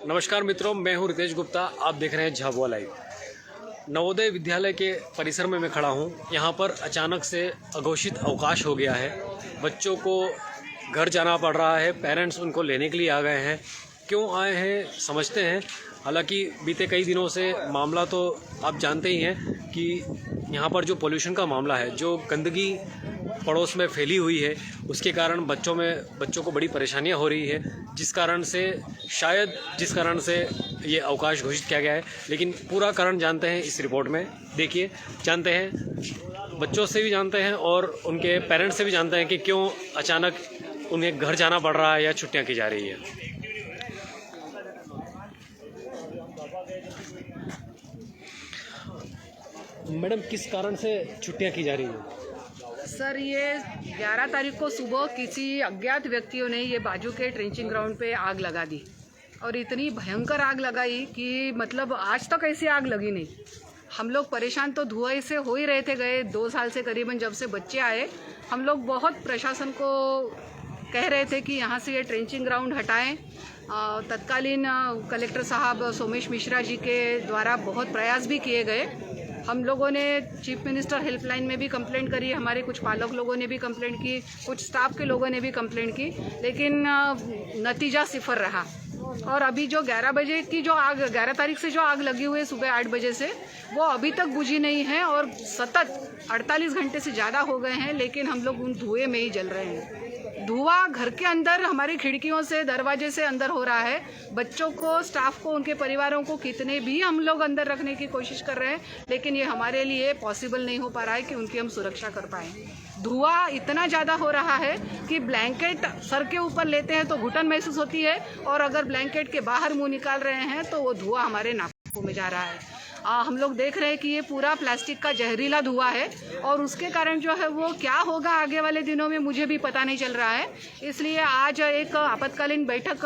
नमस्कार मित्रों, मैं हूं रितेश गुप्ता। आप देख रहे हैं झाबुआ लाइव। नवोदय विद्यालय के परिसर में मैं खड़ा हूं। यहां पर अचानक से अघोषित अवकाश हो गया है। बच्चों को घर जाना पड़ रहा है। पेरेंट्स उनको लेने के लिए आ गए हैं। क्यों आए हैं समझते हैं। हालांकि बीते कई दिनों से मामला तो आप जानते ही हैं कि यहाँ पर जो पोल्यूशन का मामला है, जो गंदगी पड़ोस में फैली हुई है, उसके कारण बच्चों को बड़ी परेशानियां हो रही है, जिस कारण से ये अवकाश घोषित किया गया है। लेकिन पूरा कारण जानते हैं इस रिपोर्ट में। देखिए, जानते हैं, बच्चों से भी जानते हैं और उनके पेरेंट्स से भी जानते हैं कि क्यों अचानक उन्हें घर जाना पड़ रहा है या छुट्टियां की जा रही है। मैडम, किस कारण से छुट्टियां की जा रही हैं? सर, ये 11 तारीख को सुबह किसी अज्ञात व्यक्तियों ने ये बाजू के ट्रेंचिंग ग्राउंड पे आग लगा दी और इतनी भयंकर आग लगाई कि मतलब आज तक ऐसी आग लगी नहीं। हम लोग परेशान तो धुएं से हो ही रहे थे। गए 2 साल से करीबन जब से बच्चे आए, हम लोग बहुत प्रशासन को कह रहे थे कि यहाँ से ये ट्रेंचिंग ग्राउंड हटाएं। तत्कालीन कलेक्टर साहब सोमेश मिश्रा जी के द्वारा बहुत प्रयास भी किए गए। हम लोगों ने चीफ मिनिस्टर हेल्पलाइन में भी कंप्लेंट करी, हमारे कुछ पालक लोगों ने भी कंप्लेंट की, कुछ स्टाफ के लोगों ने भी कंप्लेंट की, लेकिन नतीजा सिफर रहा। और अभी जो 11 तारीख से जो आग लगी हुई है सुबह 8 बजे से, वो अभी तक बुझी नहीं है और सतत 48 घंटे से ज़्यादा हो गए हैं, लेकिन हम लोग उन धुएं में ही जल रहे हैं। धुआं घर के अंदर, हमारी खिड़कियों से, दरवाजे से अंदर हो रहा है। बच्चों को, स्टाफ को, उनके परिवारों को कितने भी हम लोग अंदर रखने की कोशिश कर रहे हैं, लेकिन ये हमारे लिए पॉसिबल नहीं हो पा रहा है कि उनकी हम सुरक्षा कर पाएँ। धुआं इतना ज़्यादा हो रहा है कि ब्लैंकेट सर के ऊपर लेते हैं तो घुटन महसूस होती है, और अगर ब्लैंकेट के बाहर मुंह निकाल रहे हैं तो वो धुआं हमारे नाकों में जा रहा है। हम लोग देख रहे हैं कि ये पूरा प्लास्टिक का जहरीला धुआं है और उसके कारण जो है वो क्या होगा आगे वाले दिनों में मुझे भी पता नहीं चल रहा है। इसलिए आज एक आपातकालीन बैठक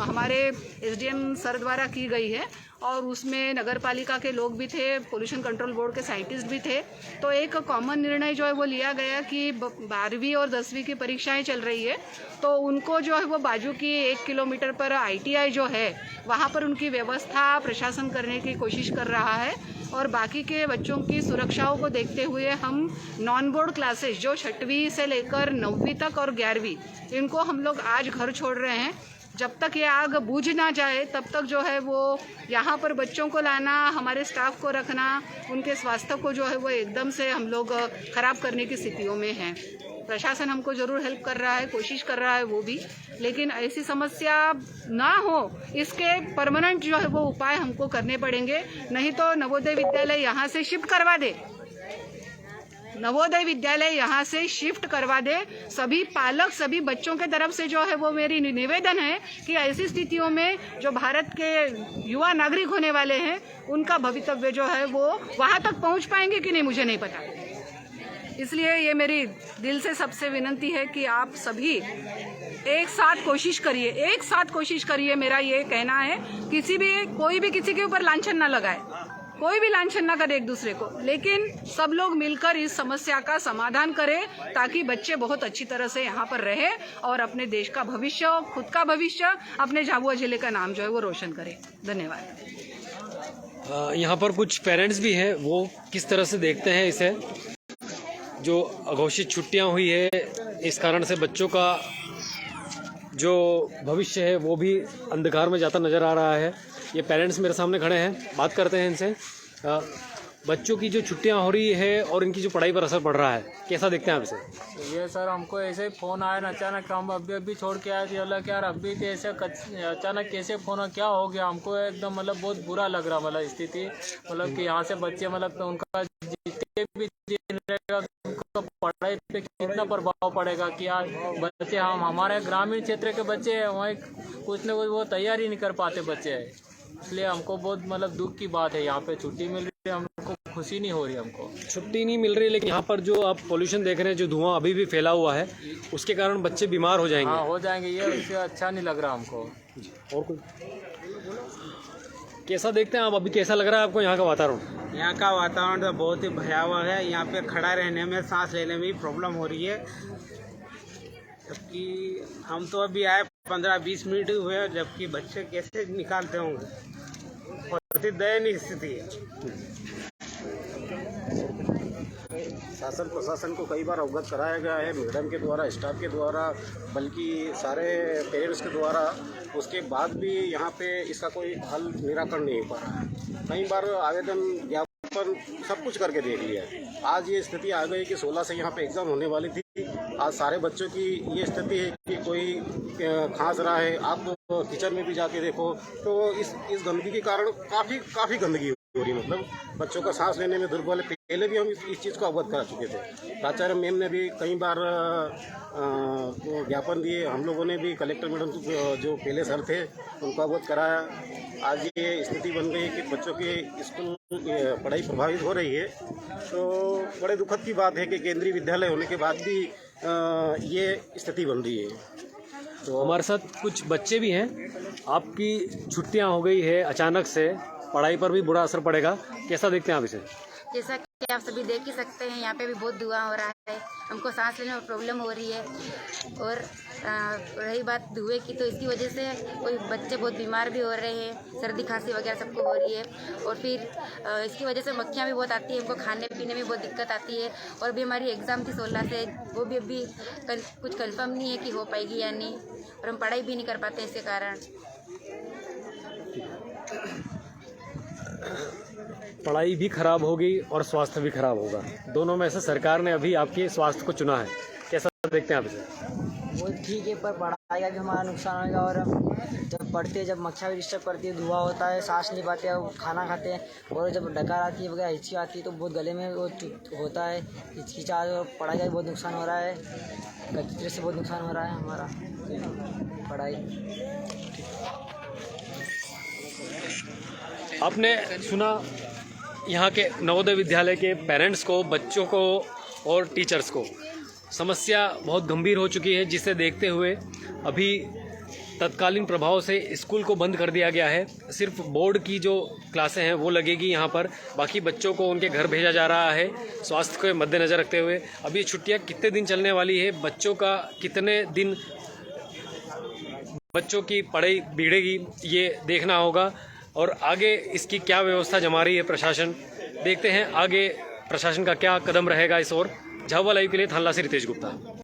हमारे एसडीएम सर द्वारा की गई है और उसमें नगर पालिका के लोग भी थे, पोल्यूशन कंट्रोल बोर्ड के साइंटिस्ट भी थे। तो एक कॉमन निर्णय जो है वो लिया गया कि 12वीं और 10वीं की परीक्षाएं चल रही है, तो उनको जो है वो बाजू की 1 किलोमीटर पर ITI जो है वहाँ पर उनकी व्यवस्था प्रशासन करने की कोशिश कर रहा है। और बाकी के बच्चों की सुरक्षाओं को देखते हुए हम नॉन बोर्ड क्लासेस जो 6वीं से लेकर 9वीं तक और 11वीं, इनको हम लोग आज घर छोड़ रहे हैं। जब तक ये आग बुझ ना जाए तब तक जो है वो यहाँ पर बच्चों को लाना, हमारे स्टाफ को रखना, उनके स्वास्थ्य को जो है वो एकदम से हम लोग ख़राब करने की स्थितियों में हैं। प्रशासन हमको ज़रूर हेल्प कर रहा है, कोशिश कर रहा है वो भी, लेकिन ऐसी समस्या ना हो इसके परमानेंट जो है वो उपाय हमको करने पड़ेंगे। नहीं तो नवोदय विद्यालय यहाँ से शिफ्ट करवा दे, सभी पालक, सभी बच्चों के तरफ से जो है वो मेरी निवेदन है कि ऐसी स्थितियों में जो भारत के युवा नागरिक होने वाले हैं, उनका भवितव्य जो है वो वहाँ तक पहुँच पाएंगे कि नहीं मुझे नहीं पता। इसलिए ये मेरी दिल से सबसे विनती है कि आप सभी एक साथ कोशिश करिए। मेरा ये कहना है, कोई भी किसी के ऊपर लांछन ना लगाए, कोई भी लांछन ना करे एक दूसरे को, लेकिन सब लोग मिलकर इस समस्या का समाधान करें ताकि बच्चे बहुत अच्छी तरह से यहाँ पर रहे और अपने देश का भविष्य, खुद का भविष्य, अपने झाबुआ जिले का नाम जो है वो रोशन करें। धन्यवाद। यहाँ पर कुछ पेरेंट्स भी हैं, वो किस तरह से देखते हैं इसे। जो अघोषित छुट्टियाँ हुई है, इस कारण से बच्चों का जो भविष्य है वो भी अंधकार में जाता नज़र आ रहा है। ये पेरेंट्स मेरे सामने खड़े हैं, बात करते हैं इनसे। बच्चों की जो छुट्टियां हो रही है और इनकी जो पढ़ाई पर असर पड़ रहा है, कैसा देखते हैं आप इसे? तो ये सर, हमको ऐसे ही फ़ोन आया ना अचानक, हम अभी छोड़ के आए थे। अल्लाह क्या, अभी तो ऐसे अचानक कैसे फ़ोन क्या हो गया, हमको एकदम मतलब बहुत बुरा लग रहा, मतलब स्थिति, मतलब कि यहाँ से बच्चे, मतलब तो उनका जितने भी दिन रहेगा उनका पढ़ाई पे कितना प्रभाव पड़ेगा कि यार बच्चे, हम हमारे ग्रामीण क्षेत्र के बच्चे हैं, वहीं कुछ न कुछ वो तैयारी नहीं कर पाते बच्चे हैं। इसलिए हमको बहुत मतलब दुख की बात है, यहाँ पे छुट्टी मिल रही है, हमको खुशी नहीं हो रही, हमको छुट्टी नहीं मिल रही। लेकिन यहाँ पर जो आप पोल्यूशन देख रहे हैं, जो धुआं अभी भी फैला हुआ है, उसके कारण बच्चे बीमार हो जाएंगे। हाँ, हो जाएंगे, ये इससे अच्छा नहीं लग रहा हमको। और कोई कैसा देखते हैं आप? अभी कैसा लग रहा है आपको यहाँ का वातावरण? यहाँ का वातावरण तो बहुत ही भयावह है। यहाँ पे खड़ा रहने में, सांस लेने में भी प्रॉब्लम हो रही है, जबकि हम तो अभी आए 15-20 मिनट हुए हैं, जबकि बच्चे कैसे निकालते होंगे। बहुत ही दयनीय स्थिति है। शासन प्रशासन को कई बार अवगत कराया गया है, मैडम के द्वारा, स्टाफ के द्वारा, बल्कि सारे पेरेंट्स के द्वारा। उसके बाद भी यहाँ पे इसका कोई हल निराकरण नहीं हो पा रहा है। कई बार आवेदन ज्ञापन सब कुछ करके देख लिया। आज ये स्थिति आ गई कि 16 से यहाँ पे एग्ज़ाम होने वाली थी। आज सारे बच्चों की ये स्थिति है कि कोई खांस रहा है, आप किचन में भी जाके देखो तो इस गंदगी के कारण काफ़ी गंदगी हो रही है। मतलब बच्चों का सांस लेने में दुर्बल। पहले भी हम इस चीज़ को अवगत करा चुके थे। प्राचार्य मैम ने भी कई बार ज्ञापन दिए। हम लोगों ने भी कलेक्टर मैडम जो पहले सर थे उनको अवगत कराया। आज ये स्थिति बन गई कि बच्चों की स्कूल पढ़ाई प्रभावित हो रही है। तो बड़े दुखद की बात है कि केंद्रीय विद्यालय होने के बाद भी ये स्थिति बन रही है। तो हमारे साथ कुछ बच्चे भी हैं। आपकी छुट्टियां हो गई है अचानक से, पढ़ाई पर भी बुरा असर पड़ेगा, कैसा देखते हैं आप इसे? जैसा कि आप सभी देख ही सकते हैं, यहाँ पे भी बहुत धुआं हो रहा है। हमको सांस लेने में प्रॉब्लम हो रही है। और रही बात धुएं की, तो इसकी वजह से कोई बच्चे बहुत बीमार भी हो रहे हैं, सर्दी खांसी वगैरह सबको हो रही है। और फिर इसकी वजह से मक्खियाँ भी बहुत आती है, हमको खाने पीने में बहुत दिक्कत आती है। और भी हमारी एग्ज़ाम थी 16 से, वो भी अभी कुछ कंफर्म नहीं है कि हो पाएगी या नहीं। और हम पढ़ाई भी नहीं कर पाते इसके कारण। पढ़ाई भी खराब होगी और स्वास्थ्य भी खराब होगा। दोनों में से सरकार ने अभी आपके स्वास्थ्य को चुना है, कैसा देखते हैं आप इसे? वो ठीक है, पर पढ़ाई का भी हमारा नुकसान होगा। और जब पढ़ते हैं, जब मक्खियाँ भी डिस्टर्ब करती है, धुआं होता है, सांस नहीं पाते हैं, खाना खाते हैं, और जब डकार आती है वगैरह, हिचकी आती है, तो बहुत गले में वो होता है हिचकिचाहट। और पढ़ाई का भी बहुत नुकसान हो रहा है। गलत तरह से बहुत नुकसान हो रहा है हमारा पढ़ाई। आपने सुना यहाँ के नवोदय विद्यालय के पेरेंट्स को, बच्चों को और टीचर्स को। समस्या बहुत गंभीर हो चुकी है, जिसे देखते हुए अभी तत्कालीन प्रभाव से स्कूल को बंद कर दिया गया है। सिर्फ बोर्ड की जो क्लासें हैं वो लगेगी यहाँ पर, बाकी बच्चों को उनके घर भेजा जा रहा है स्वास्थ्य को मद्देनज़र रखते हुए। अब ये छुट्टियाँ कितने दिन चलने वाली है, बच्चों का कितने दिन बच्चों की पढ़ाई बिगड़ेगी, ये देखना होगा। और आगे इसकी क्या व्यवस्था जमा रही है प्रशासन, देखते हैं आगे प्रशासन का क्या कदम रहेगा इस ओर। झाबुआ लाइव के लिए थानला से रितेश गुप्ता।